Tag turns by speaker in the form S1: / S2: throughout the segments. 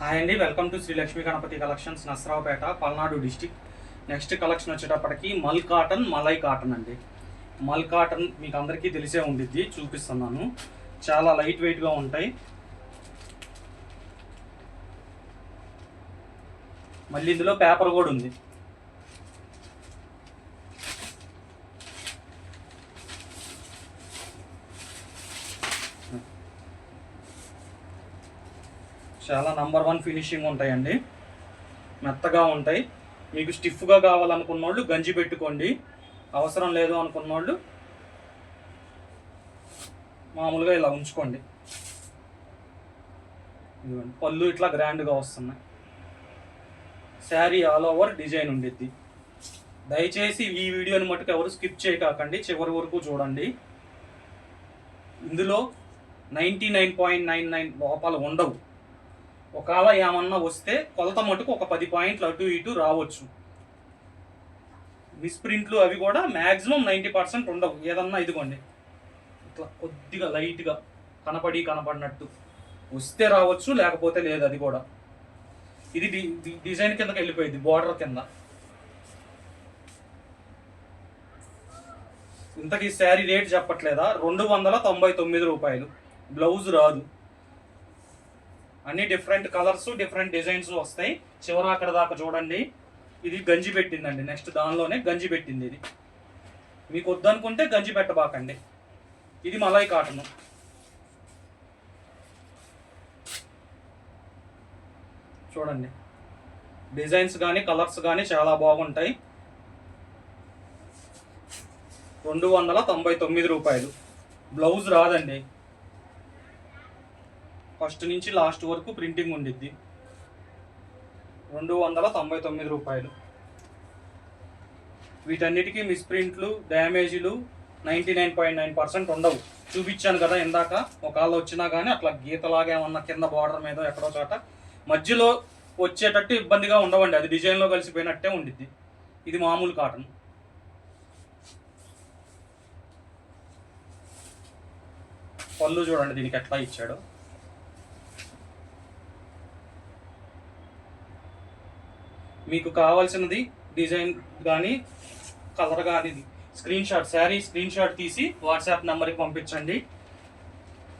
S1: Hi అండి, welcome to Sri Lakshmi Ganapathi collections, Narasaraopet, Palnadu district. Next collection వచ్చేటప్పటికి mul cotton, malai cotton అండి. మల్ కాటన్ మీకు అందరికీ తెలిసే ఉండిద్ది, చూపిస్తున్నాను. చాలా లైట్ వెయిట్గా ఉంటాయి. మళ్ళీ ఇందులో పేపర్ కూడా ఉంది. చాలా నంబర్ 1 ఫినిషింగ్ ఉంటాయండి, మెత్తగా ఉంటాయి. మీకు స్టిఫ్గా కావాలనుకున్న వాళ్ళు గంజి పెట్టుకోండి, అవసరం లేదు అనుకున్న వాళ్ళు మామూలుగా ఇలా ఉంచుకోండి. పళ్ళు ఇట్లా గ్రాండ్గా వస్తున్నాయి. శారీ ఆల్ ఓవర్ డిజైన్ ఉండిద్ది. దయచేసి ఈ వీడియోని మటుకు ఎవరు స్కిప్ చేయకండి, చివరి వరకు చూడండి. ఇందులో 99.99 లోపాలు ఉండవు. ఒకవేళ ఏమన్నా వస్తే కొలత మటుకు ఒక 10 పాయింట్లు అటు ఇటు రావచ్చు. మిస్ప్రింట్లు అవి కూడా మ్యాక్సిమం 90% ఉండవు. ఏదన్నా ఇదిగోండి ఇట్లా కొద్దిగా లైట్గా కనపడినట్టు వస్తే రావచ్చు, లేకపోతే లేదు. అది కూడా ఇది డిజైన్ కిందకి వెళ్ళిపోయింది, బోర్డర్ కింద. ఇంతకీ శారీ రేట్ చెప్పట్లేదా? 299 రూపాయలు. బ్లౌజ్ రాదు. అన్ని డిఫరెంట్ కలర్స్, డిఫరెంట్ డిజైన్స్ వస్తాయి. చివర అక్కడ దాకా చూడండి. ఇది గంజి పెట్టిందండి, నెక్స్ట్ దానిలోనే గంజి పెట్టింది. ఇది మీకు వద్దనుకుంటే గంజి పెట్టబాకండి. ఇది మలై కాటన్. చూడండి, డిజైన్స్ కానీ కలర్స్ కానీ చాలా బాగుంటాయి. 299 రూపాయలు. బ్లౌజ్ రాదండి, ఫస్ట్ నుంచి లాస్ట్ వరకు ప్రింటింగ్ ఉండిద్ది. 299 రూపాయలు. వీటన్నిటికీ మిస్ప్రింట్లు, డ్యామేజీలు 99.9% ఉండవు. చూపించాను కదా ఇందాక. ఒకవేళ వచ్చినా కానీ అట్లా గీతలాగా ఏమన్నా కింద బార్డర్ మీద ఎక్కడో చోట మధ్యలో వచ్చేటట్టు ఇబ్బందిగా ఉండవండి. అది డిజైన్లో కలిసిపోయినట్టే ఉండిద్ది. ఇది మామూలు కాటన్. పళ్ళు చూడండి దీనికి ఎట్లా ఇచ్చాడు. మీకు కావాల్సినది డిజైన్ కానీ కలర్ కానీ screen shot, sari screen shot తీసి వాట్సాప్ నెంబర్కి పంపించండి.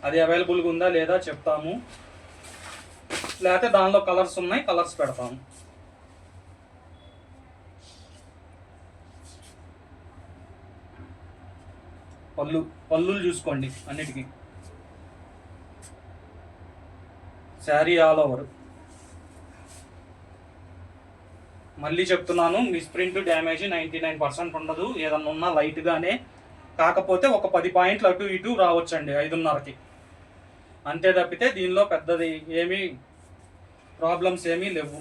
S1: అది అవైలబుల్గా ఉందా లేదా చెప్తాము, లేకపోతే దానిలో కలర్స్ ఉన్నాయి, కలర్స్ పెడతాము. పళ్ళులు చూసుకోండి అన్నిటికీ. Sari all over. మళ్ళీ చెప్తున్నాను, మిస్ప్రింట్ డ్యామేజ్ 99% ఉండదు. ఏదన్నా ఉన్నా లైట్గానే, కాకపోతే ఒక 10 పాయింట్లు అటు ఇటు రావచ్చండి 5:30కి. అంతే తప్పితే దీనిలో పెద్దది ఏమీ ప్రాబ్లమ్స్ ఏమీ లేవు.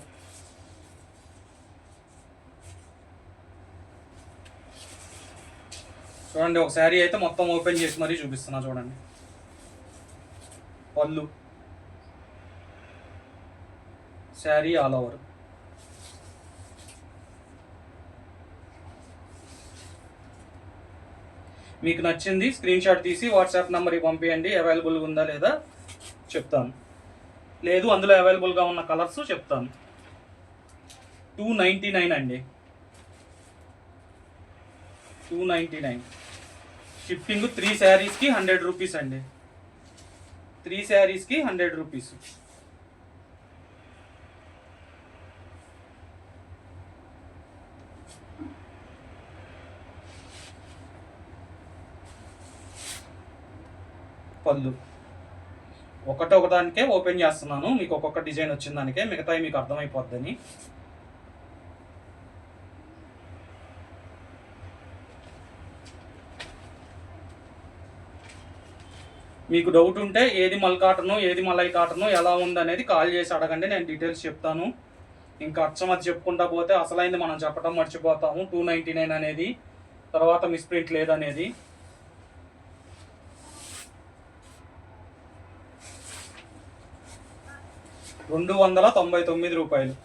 S1: చూడండి, ఒక శారీ అయితే మొత్తం ఓపెన్ చేసి మరీ చూపిస్తున్నా. చూడండి, పళ్ళు, శారీ ఆల్ ఓవర్. మీకు నచ్చింది స్క్రీన్ షాట్ తీసి వాట్సాప్ నెంబర్కి పంపించండి. అవైలబుల్గా ఉందా లేదా చెప్తాను, లేదు అందులో అవైలబుల్గా ఉన్న కలర్స్ చెప్తాను. 299 అండి, 299. షిఫ్టింగ్ 3 శారీస్కి 100 రూపీస్ అండి. 3 శారీస్కి 100 రూపీస్. పళ్ళు ఒకదానికే ఓపెన్ చేస్తున్నాను, మీకు ఒక్కొక్క డిజైన్ వచ్చిన దానికే, మిగతాయి మీకు అర్థమైపోద్దని. మీకు డౌట్ ఉంటే ఏది మల్ కాటను, ఏది మలై కాటను, ఎలా ఉందనేది కాల్ చేసి అడగండి, నేను డీటెయిల్స్ చెప్తాను. ఇంకా అచ్చమది చెప్పుకుంటా పోతే అసలైంది మనం చెప్పడం మర్చిపోతాము. 299 అనేది, తర్వాత మిస్ప్రింట్ లేదనేది. ₹299.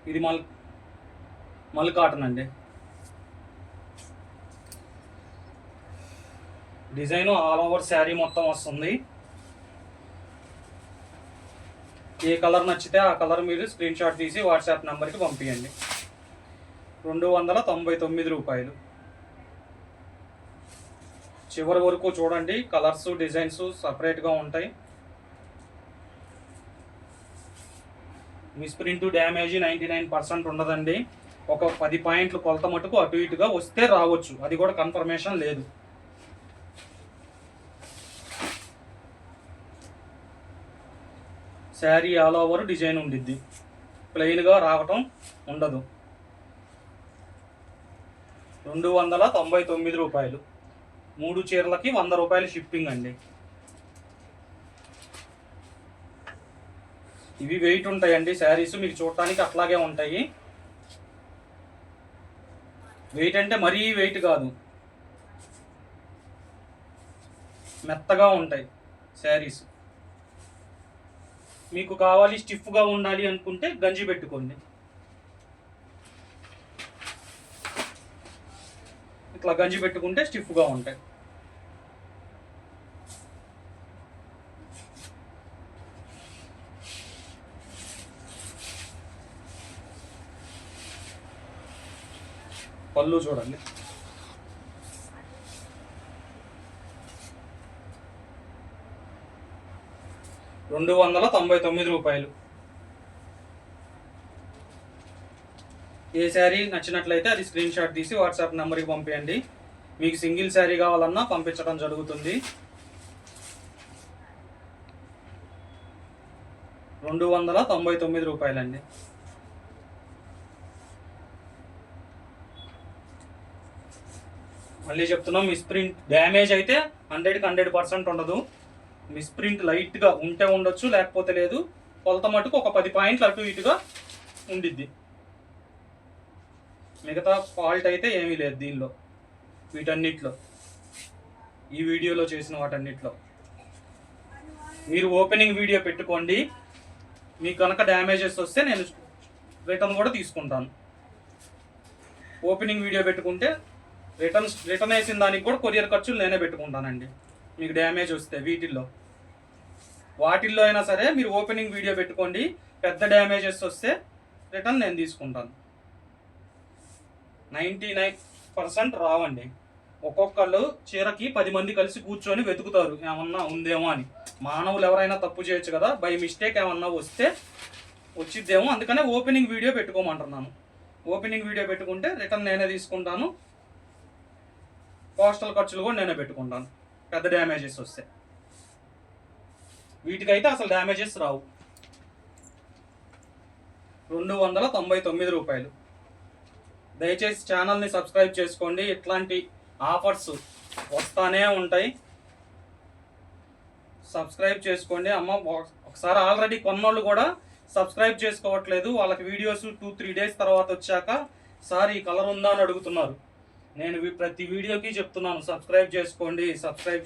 S1: ఇది మల్ కాటన్ అండి. డిజైన్ ఆల్ ఓవర్ శారీ మొత్తం వస్తుంది. ఏ కలర్ నచ్చితే ఆ కలర్ మీరు స్క్రీన్ షాట్ తీసి వాట్సాప్ నెంబర్కి పంపించండి. 299 రూపాయలు. చివరి వరకు చూడండి, కలర్స్ డిజైన్స్ సపరేట్గా ఉంటాయి. మిస్ప్రింట్ డ్యామేజ్ 99% ఉండదండి. ఒక 10 పాయింట్లు కొలత మటుకు అటు ఇటుగా వస్తే రావచ్చు, అది కూడా కన్ఫర్మేషన్ లేదు. శారీ ఆల్ ఓవర్ డిజైన్ ఉండిద్ది, ప్లెయిన్గా రావటం ఉండదు. 299 రూపాయలు. 3 చీరలకి 100 రూపాయలు షిప్పింగ్ అండి. ఇవి వెయిట్ ఉంటాయండి శారీస్, మీకు చూడటానికి అట్లాగే ఉంటాయి. వెయిట్ అంటే మరీ వెయిట్ కాదు, మెత్తగా ఉంటాయి శారీస్. మీకు కావాలి స్టిఫ్గా ఉండాలి అనుకుంటే గంజి పెట్టుకోండి. ఇట్లా గంజి పెట్టుకుంటే స్టిఫ్గా ఉంటాయి. పళ్ళు చూడండి, ₹299. ఏ శారీ నచ్చినట్లయితే అది స్క్రీన్ షాట్ తీసి వాట్సాప్ నెంబర్కి పంపించండి. మీకు సింగిల్ శారీ కావాలన్నా పంపించడం జరుగుతుంది. ₹299 అండి. మళ్ళీ చెప్తున్నాం, మిస్ప్రింట్ డ్యామేజ్ అయితే 100కి 100% ఉండదు. మిస్ప్రింట్ లైట్గా ఉంటే ఉండొచ్చు, లేకపోతే లేదు. కొలత మటుకు ఒక 10 పాయింట్లు అటు ఇటుగా ఉండిద్ది. మిగతా ఫాల్ట్ అయితే ఏమీ లేదు దీనిలో, వీటన్నిటిలో, ఈ వీడియోలో చేసిన వాటన్నిటిలో. మీరు ఓపెనింగ్ వీడియో పెట్టుకోండి, మీకు కనుక డ్యామేజెస్ వస్తే నేను రిటర్న్ కూడా తీసుకుంటాను. ఓపెనింగ్ వీడియో పెట్టుకుంటే రిటర్న్ వేసిన దానికి కూడా కొరియర్ ఖర్చులు నేనే పెట్టుకుంటానండి. మీకు డ్యామేజ్ వస్తే వాటిల్లో అయినా సరే మీరు ఓపెనింగ్ వీడియో పెట్టుకోండి. పెద్ద డ్యామేజెస్ వస్తే రిటర్న్ నేను తీసుకుంటాను. 99% రావండి. ఒక్కొక్కళ్ళు చీరకి 10 మంది కలిసి కూర్చొని వెతుకుతారు ఏమన్నా ఉందేమో అని. మానవులు ఎవరైనా తప్పు చేయొచ్చు కదా, బై మిస్టేక్ ఏమన్నా వస్తే వచ్చిద్దేమో, అందుకనే ఓపెనింగ్ వీడియో పెట్టుకోమంటున్నాను. ఓపెనింగ్ వీడియో పెట్టుకుంటే రిటర్న్ నేనే తీసుకుంటాను, పోస్టల్ ఖర్చులు కూడా నేనే పెట్టుకుంటాను పెద్ద డ్యామేజెస్ వస్తే. వీటికైతే అసలు డ్యామేజెస్ రావు. ₹299. దయచేసి ఛానల్ని సబ్స్క్రైబ్ చేసుకోండి, ఇట్లాంటి ఆఫర్స్ వస్తానే ఉంటాయి. సబ్స్క్రైబ్ చేసుకోండి అమ్మ. ఒకసారి ఆల్రెడీ కొన్నోళ్ళు కూడా సబ్స్క్రైబ్ చేసుకోవట్లేదు. వాళ్ళకి వీడియోస్ 2-3 డేస్ తర్వాత వచ్చాక సార్ ఈ కలర్ ఉందా అని అడుగుతున్నారు. నేను ప్రతి వీడియోకి చెప్తున్నాను సబ్స్క్రైబ్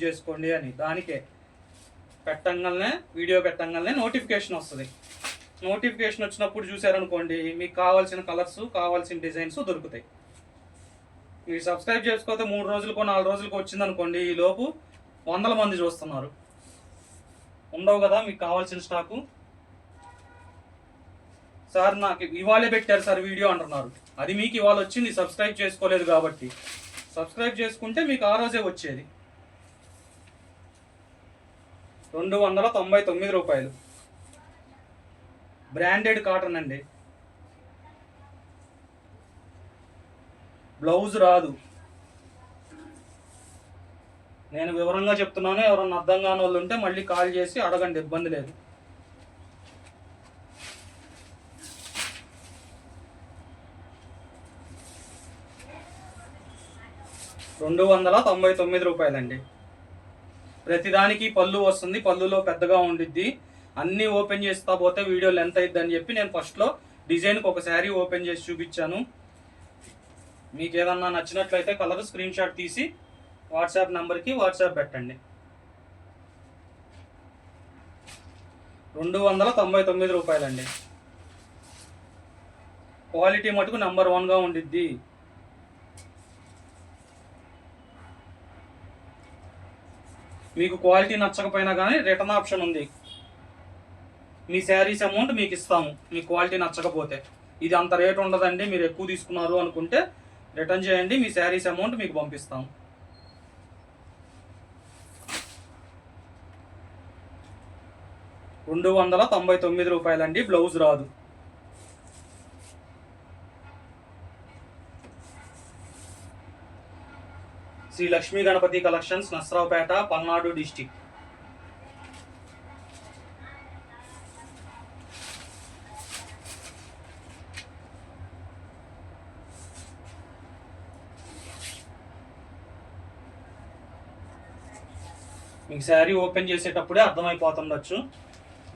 S1: చేసుకోండి అని. దానికే వీడియో పెట్టంగానే నోటిఫికేషన్ వస్తుంది. నోటిఫికేషన్ వచ్చినప్పుడు చూసారనుకోండి, మీకు కావాల్సిన కలర్స్, కావాల్సిన డిజైన్స్ దొరుకుతాయి. మీరు సబ్స్క్రైబ్ చేసుకోతే 3 రోజులకో 4 రోజులకో వచ్చిందనుకోండి, ఈ లోపు 100 మంది చూస్తున్నారు. ఉండవు కదా మీకు కావాల్సిన స్టాకు. సార్ నాకు ఇవాళే పెట్టారు సార్ వీడియో అంటున్నారు. అది మీకు ఇవాళ వచ్చింది, సబ్స్క్రైబ్ చేసుకోలేదు కాబట్టి. సబ్స్క్రైబ్ చేసుకుంటే మీకు ఆ రోజే వచ్చేది. ₹299. బ్రాండెడ్ కాటన్ అండి. బ్లౌజ్ రాదు. నేను వివరంగా చెప్తున్నాను, ఎవరన్నా అర్థం కాని వాళ్ళు ఉంటే మళ్ళీ కాల్ చేసి అడగండి, ఇబ్బంది లేదు. ₹299 అండి. ప్రతిదానికి పళ్ళు వస్తుంది, పళ్ళులో పెద్దగా ఉండిద్ది. అన్నీ ఓపెన్ చేస్తా పోతే వీడియో లెంత్ అయిద్ది అని చెప్పి నేను ఫస్ట్లో డిజైన్కి ఒక శారీ ఓపెన్ చేసి చూపించాను. మీకు ఏదన్నా నచ్చినట్లయితే కలర్ స్క్రీన్ షాట్ తీసి వాట్సాప్ నెంబర్కి వాట్సాప్ పెట్టండి. ₹299 అండి. క్వాలిటీ మటుకు నెంబర్ 1గా ఉండిద్ది. మీకు క్వాలిటీ నచ్చకపోయినా కానీ రిటర్న్ ఆప్షన్ ఉంది. మీ శారీస్ అమౌంట్ మీకు ఇస్తాము, మీ క్వాలిటీ నచ్చకపోతే. ఇది అంత రేట్ ఉండదండి, మీరు ఎక్కువ తీసుకున్నారు అనుకుంటే రిటర్న్ చేయండి, మీ శారీస్ అమౌంట్ మీకు పంపిస్తాము. ₹299 అండి, బ్లౌజ్ రాదు. Sri Lakshmi Ganapathi collections, Nasraopet, Palnadu district. మీకు శారీ ఓపెన్ చేసేటప్పుడే అర్థమైపోతుండొచ్చు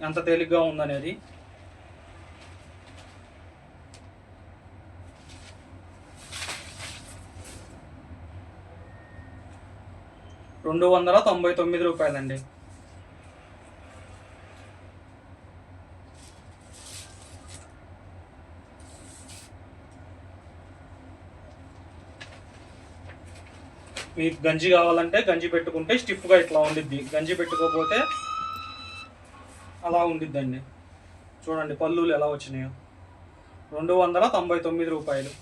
S1: ఎంత తేలిగ్గా ఉందనేది. ₹299 అండి. మీకు గంజి కావాలంటే గంజి పెట్టుకుంటే స్టిఫ్గా ఇట్లా ఉండిద్ది, గంజి పెట్టుకోకపోతే అలా ఉండిద్దండి. చూడండి పళ్ళులు ఎలా వచ్చినాయో. ₹299.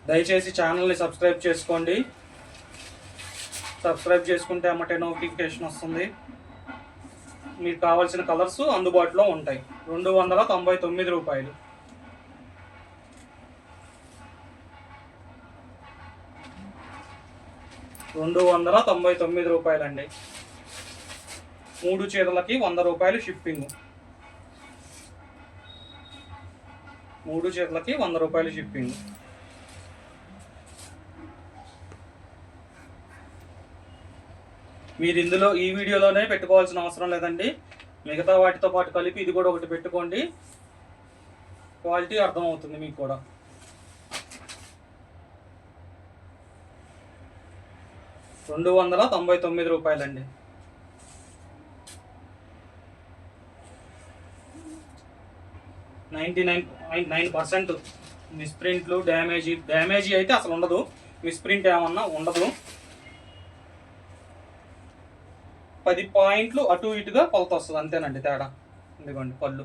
S1: దయచేసి ఛానల్ని సబ్స్క్రైబ్ చేసుకోండి. సబ్స్క్రైబ్ చేసుకుంటే అమ్మటే నోటిఫికేషన్ వస్తుంది. మీకు కావాల్సిన కలర్స్ అందుబాటులో ఉంటాయి. ₹299. ₹299 అండి. 3 చీరలకి ₹100 షిప్పింగ్. 3 చీరలకి ₹100 షిప్పింగ్. మీరు ఇందులో ఈ వీడియోలోనే పెట్టుకోవాల్సిన అవసరం లేదండి, మిగతా వాటితో పాటు కలిపి ఇది కూడా ఒకటి పెట్టుకోండి, క్వాలిటీ అర్థమవుతుంది మీకు కూడా. ₹299 అండి. %99 మిస్ప్రింట్లు, డ్యామేజీ అయితే అసలు ఉండదు, మిస్ప్రింట్ ఏమన్నా ఉండదు. 10 పాయింట్లు అటు ఇటుగా కొలత వస్తుంది అంతేనండి తేడా. ఇదిగోండి పళ్ళు.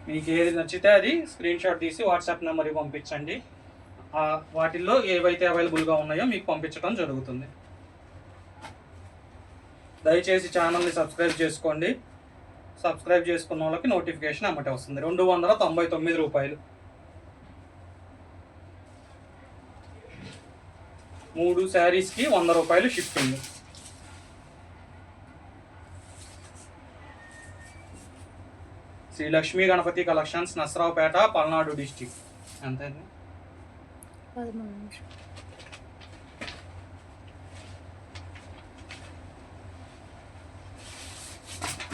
S1: మీకు ఏది నచ్చితే అది స్క్రీన్ షాట్ తీసి వాట్సాప్ నెంబర్కి పంపించండి. వాటిల్లో ఏవైతే అవైలబుల్గా ఉన్నాయో మీకు పంపించడం జరుగుతుంది. దయచేసి ఛానల్ని సబ్స్క్రైబ్ చేసుకోండి. సబ్స్క్రైబ్ చేసుకున్న వాళ్ళకి నోటిఫికేషన్ అమ్మటే వస్తుంది. ₹299. 3 శారీస్కి ₹100 shipping. Sri Lakshmi Ganapathi collections, Nasraopet, Palnadu district. అంతే.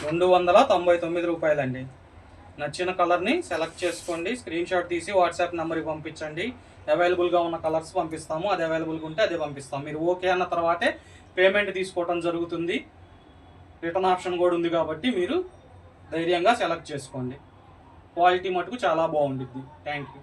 S1: ₹299 అండి. నచ్చిన కలర్ని సెలెక్ట్ చేసుకోండి, స్క్రీన్ షాట్ తీసి వాట్సాప్ నెంబర్కి పంపించండి. అవైలబుల్గా ఉన్న కలర్స్ పంపిస్తాము, అది అవైలబుల్గా ఉంటే అదే పంపిస్తాము. మీరు ఓకే అన్న తర్వాతే పేమెంట్ తీసుకోవడం జరుగుతుంది. రిటర్న్ ఆప్షన్ కూడా ఉంది కాబట్టి మీరు ధైర్యంగా సెలెక్ట్ చేసుకోండి. క్వాలిటీ మటుకు చాలా బాగుంటుంది. Thank you.